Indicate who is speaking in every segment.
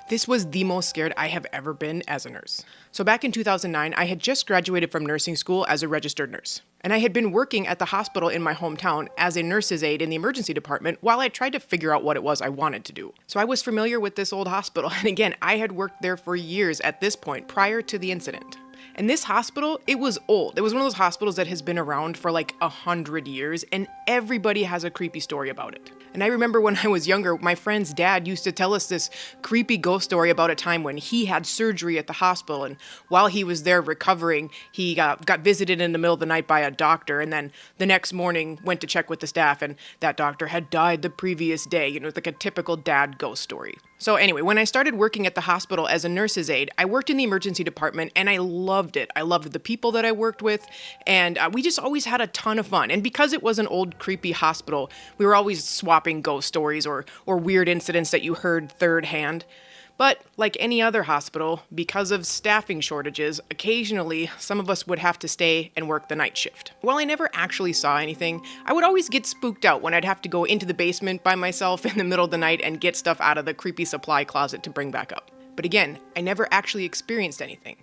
Speaker 1: This was the most scared I have ever been as a nurse. So back in 2009, I had just graduated from nursing school as a registered nurse. And I had been working at the hospital in my hometown as a nurse's aide in the emergency department while I tried to figure out what it was I wanted to do. So I was familiar with this old hospital, and again, I had worked there for years at this point prior to the incident. And this hospital, it was old. It was one of those hospitals that has been around for like 100 years, and everybody has a creepy story about it. And I remember when I was younger, my friend's dad used to tell us this creepy ghost story about a time when he had surgery at the hospital, and while he was there recovering, he got visited in the middle of the night by a doctor, and then the next morning went to check with the staff, and that doctor had died the previous day. You know, like a typical dad ghost story. So anyway, when I started working at the hospital as a nurse's aide, I worked in the emergency department, and I loved it. I loved the people that I worked with, and we just always had a ton of fun. And because it was an old, creepy hospital, we were always swapping ghost stories or weird incidents that you heard third hand. But like any other hospital, because of staffing shortages, occasionally some of us would have to stay and work the night shift. While I never actually saw anything, I would always get spooked out when I'd have to go into the basement by myself in the middle of the night and get stuff out of the creepy supply closet to bring back up. But again, I never actually experienced anything.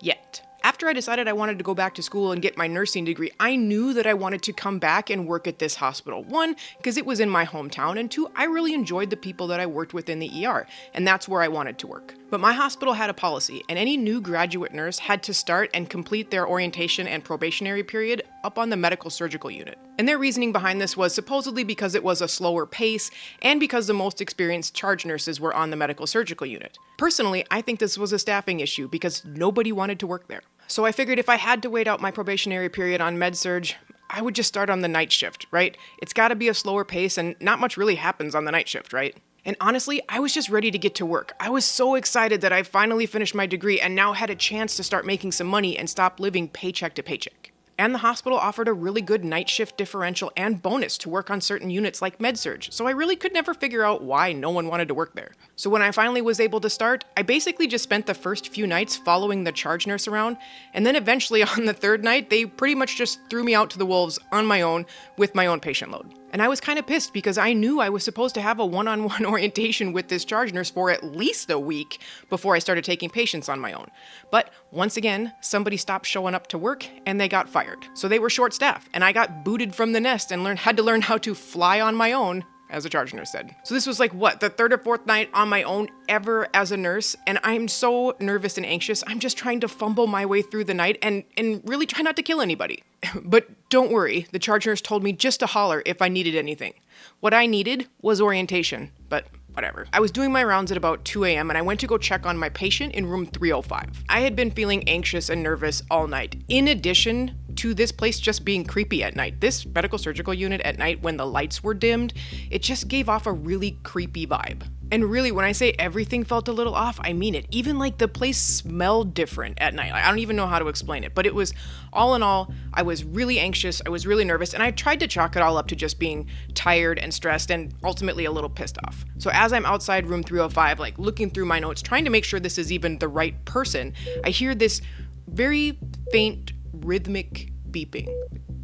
Speaker 1: Yet. After I decided I wanted to go back to school and get my nursing degree, I knew that I wanted to come back and work at this hospital. One, because it was in my hometown, and two, I really enjoyed the people that I worked with in the ER, and that's where I wanted to work. But my hospital had a policy, and any new graduate nurse had to start and complete their orientation and probationary period up on the medical surgical unit. And their reasoning behind this was supposedly because it was a slower pace, and because the most experienced charge nurses were on the medical surgical unit. Personally, I think this was a staffing issue because nobody wanted to work there. So I figured if I had to wait out my probationary period on med-surg, I would just start on the night shift, right? It's gotta be a slower pace, and not much really happens on the night shift, right? And honestly, I was just ready to get to work. I was so excited that I finally finished my degree and now had a chance to start making some money and stop living paycheck to paycheck. And the hospital offered a really good night shift differential and bonus to work on certain units like med-surg, so I really could never figure out why no one wanted to work there. So when I finally was able to start, I basically just spent the first few nights following the charge nurse around, and then eventually on the third night, they pretty much just threw me out to the wolves on my own with my own patient load. And I was kind of pissed because I knew I was supposed to have a one-on-one orientation with this charge nurse for at least a week before I started taking patients on my own. But once again, somebody stopped showing up to work and they got fired. So they were short-staffed, and I got booted from the nest and had to learn how to fly on my own, as a charge nurse said. So this was like, the third or fourth night on my own ever as a nurse, and I'm so nervous and anxious. I'm just trying to fumble my way through the night and really try not to kill anybody. But don't worry, the charge nurse told me just to holler if I needed anything. What I needed was orientation, but whatever. I was doing my rounds at about 2 a.m. and I went to go check on my patient in room 305. I had been feeling anxious and nervous all night. In addition to this place just being creepy at night, this medical surgical unit at night when the lights were dimmed, it just gave off a really creepy vibe. And really, when I say everything felt a little off, I mean it. Even like the place smelled different at night. I don't even know how to explain it, but it was, all in all, I was really anxious, I was really nervous, and I tried to chalk it all up to just being tired and stressed and ultimately a little pissed off. So as I'm outside room 305, like looking through my notes, trying to make sure this is even the right person, I hear this very faint, rhythmic beeping.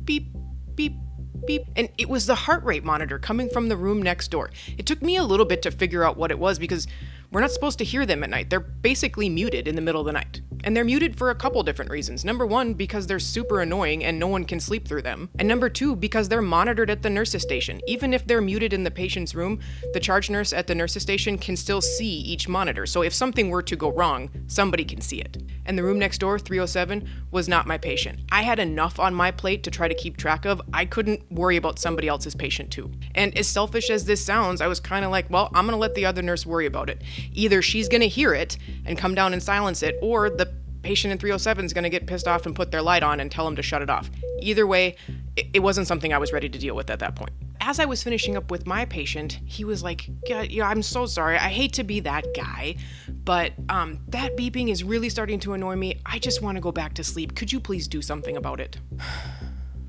Speaker 1: Beep, beep, beep. And it was the heart rate monitor coming from the room next door. It took me a little bit to figure out what it was because we're not supposed to hear them at night. They're basically muted in the middle of the night. And they're muted for a couple different reasons. Number one, because they're super annoying and no one can sleep through them. And number two, because they're monitored at the nurse's station. Even if they're muted in the patient's room, the charge nurse at the nurse's station can still see each monitor. So if something were to go wrong, somebody can see it. And the room next door, 307, was not my patient. I had enough on my plate to try to keep track of. I couldn't worry about somebody else's patient too. And as selfish as this sounds, I was kind of like, well, I'm gonna let the other nurse worry about it. Either she's gonna hear it and come down and silence it, or the patient in 307 is gonna get pissed off and put their light on and tell them to shut it off. Either way, it wasn't something I was ready to deal with at that point. As I was finishing up with my patient, he was like, yeah, I'm so sorry. I hate to be that guy, but that beeping is really starting to annoy me. I just want to go back to sleep. Could you please do something about it?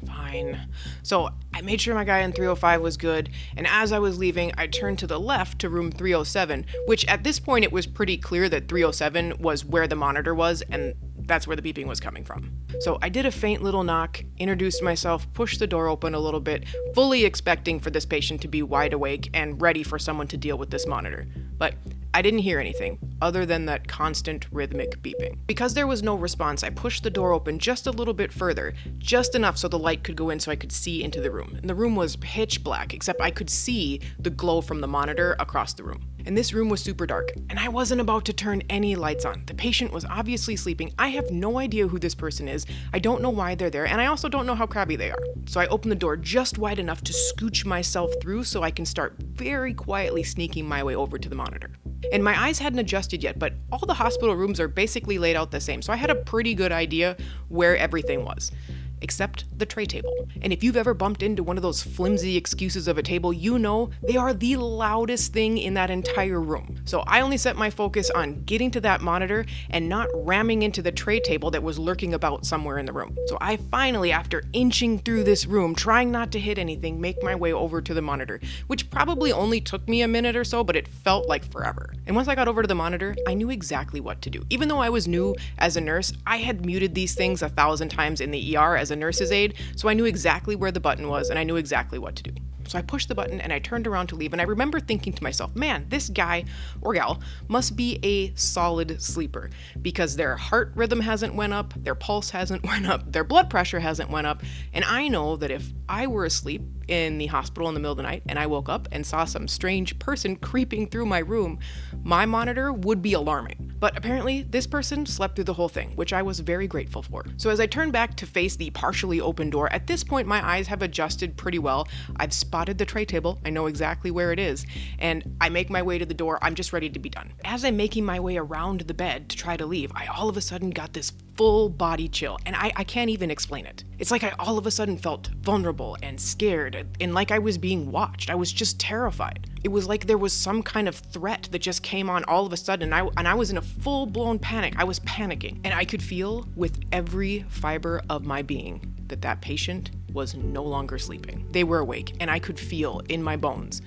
Speaker 1: Fine. So I made sure my guy in 305 was good, and as I was leaving, I turned to the left to room 307, which at this point it was pretty clear that 307 was where the monitor was, and that's where the beeping was coming from. So I did a faint little knock, introduced myself, pushed the door open a little bit, fully expecting for this patient to be wide awake and ready for someone to deal with this monitor. But I didn't hear anything other than that constant rhythmic beeping. Because there was no response, I pushed the door open just a little bit further, just enough so the light could go in so I could see into the room. And the room was pitch black, except I could see the glow from the monitor across the room. And this room was super dark, and I wasn't about to turn any lights on. The patient was obviously sleeping. I have no idea who this person is. I don't know why they're there, and I also don't know how crabby they are. So I opened the door just wide enough to scooch myself through so I can start very quietly sneaking my way over to the monitor. And my eyes hadn't adjusted yet, but all the hospital rooms are basically laid out the same, so I had a pretty good idea where everything was. Except the tray table. And if you've ever bumped into one of those flimsy excuses of a table, you know they are the loudest thing in that entire room. So I only set my focus on getting to that monitor and not ramming into the tray table that was lurking about somewhere in the room. So I finally, after inching through this room, trying not to hit anything, make my way over to the monitor, which probably only took me a minute or so, but it felt like forever. And once I got over to the monitor, I knew exactly what to do. Even though I was new as a nurse, I had muted these things 1,000 times in the ER as a nurse's aide, so I knew exactly where the button was and I knew exactly what to do. So I pushed the button and I turned around to leave, and I remember thinking to myself, man, this guy or gal must be a solid sleeper because their heart rhythm hasn't went up, their pulse hasn't went up, their blood pressure hasn't went up, and I know that if I were asleep in the hospital in the middle of the night and I woke up and saw some strange person creeping through my room, my monitor would be alarming. But apparently this person slept through the whole thing, which I was very grateful for. So as I turn back to face the partially open door, at this point my eyes have adjusted pretty well. I've spotted the tray table, I know exactly where it is, and I make my way to the door. I'm just ready to be done. As I'm making my way around the bed to try to leave, I all of a sudden got this full body chill, and I can't even explain it. It's like I all of a sudden felt vulnerable and scared and like I was being watched. I was just terrified. It was like there was some kind of threat that just came on all of a sudden, and I was in a full-blown panic. I was panicking, and I could feel with every fiber of my being that that patient was no longer sleeping. They were awake, and I could feel in my bones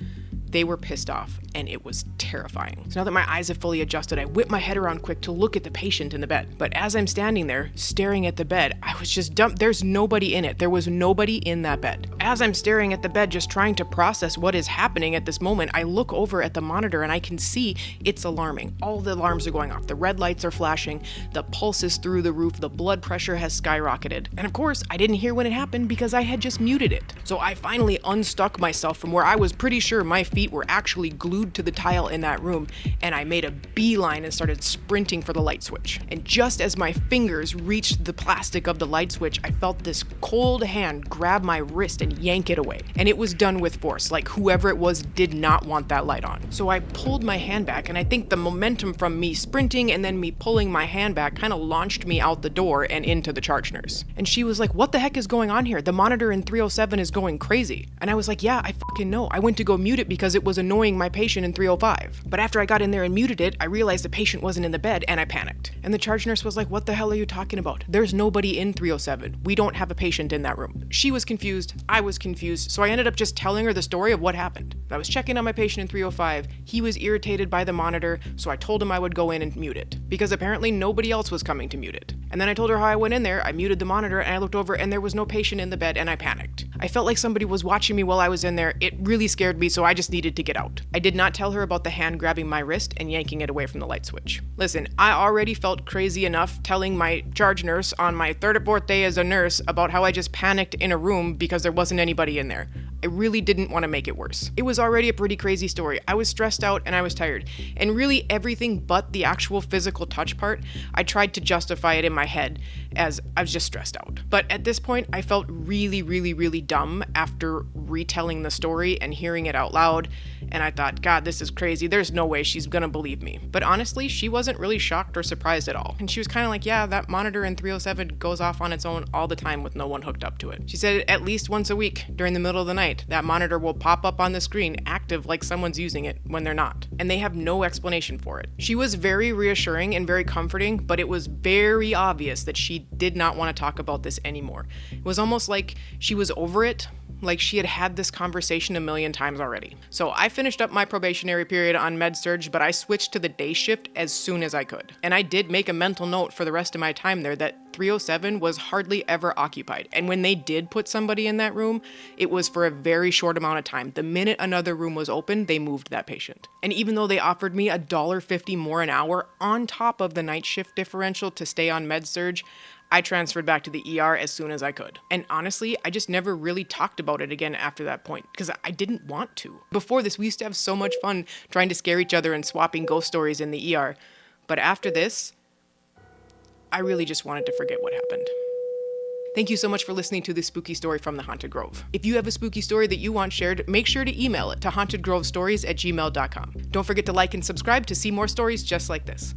Speaker 1: they were pissed off, and it was terrifying. So now that my eyes have fully adjusted, I whip my head around quick to look at the patient in the bed. But as I'm standing there, staring at the bed, I was just dumped. There's nobody in it. There was nobody in that bed. As I'm staring at the bed, just trying to process what is happening at this moment, I look over at the monitor and I can see it's alarming. All the alarms are going off. The red lights are flashing. The pulse is through the roof. The blood pressure has skyrocketed. And of course, I didn't hear when it happened because I had just muted it. So I finally unstuck myself from where I was pretty sure my feet were actually glued to the tile in that room, and I made a beeline and started sprinting for the light switch. And just as my fingers reached the plastic of the light switch, I felt this cold hand grab my wrist and yank it away. And it was done with force, like whoever it was did not want that light on. So I pulled my hand back, and I think the momentum from me sprinting and then me pulling my hand back kind of launched me out the door and into the charge nurse. And she was like, "What the heck is going on here? The monitor in 307 is going crazy." And I was like, "Yeah, I fucking know. I went to go mute it because it was annoying my patient in 305. But after I got in there and muted it, I realized the patient wasn't in the bed, and I panicked." And the charge nurse was like, "What the hell are you talking about? There's nobody in 307. We don't have a patient in that room." She was confused. I was confused. So I ended up just telling her the story of what happened. I was checking on my patient in 305. He was irritated by the monitor, so I told him I would go in and mute it because apparently nobody else was coming to mute it. And then I told her how I went in there, I muted the monitor, and I looked over and there was no patient in the bed, and I panicked. I felt like somebody was watching me while I was in there. It really scared me, so I just needed to get out. I did not tell her about the hand grabbing my wrist and yanking it away from the light switch. Listen, I already felt crazy enough telling my charge nurse on my third or fourth day as a nurse about how I just panicked in a room because there wasn't anybody in there. I really didn't want to make it worse. It was already a pretty crazy story. I was stressed out and I was tired. And really everything but the actual physical touch part, I tried to justify it in my head as I was just stressed out. But at this point, I felt really, really, really dumb after retelling the story and hearing it out loud. And I thought, God, this is crazy. There's no way she's gonna believe me. But honestly, she wasn't really shocked or surprised at all. And she was kind of like, yeah, that monitor in 307 goes off on its own all the time with no one hooked up to it. She said at least once a week during the middle of the night, that monitor will pop up on the screen active like someone's using it when they're not. And they have no explanation for it. She was very reassuring and very comforting, but it was very obvious that she did not want to talk about this anymore. It was almost like she was over it, like she had had this conversation a million times already. So I finished up my probationary period on med-surg, but I switched to the day shift as soon as I could. And I did make a mental note for the rest of my time there that 307 was hardly ever occupied. And when they did put somebody in that room, it was for a very short amount of time. The minute another room was open, they moved that patient. And even though they offered me $1.50 more an hour on top of the night shift differential to stay on med-surg, I transferred back to the ER as soon as I could. And honestly, I just never really talked about it again after that point, because I didn't want to. Before this, we used to have so much fun trying to scare each other and swapping ghost stories in the ER. But after this, I really just wanted to forget what happened. Thank you so much for listening to this spooky story from the Haunted Grove. If you have a spooky story that you want shared, make sure to email it to hauntedgrovestories@gmail.com. Don't forget to like and subscribe to see more stories just like this.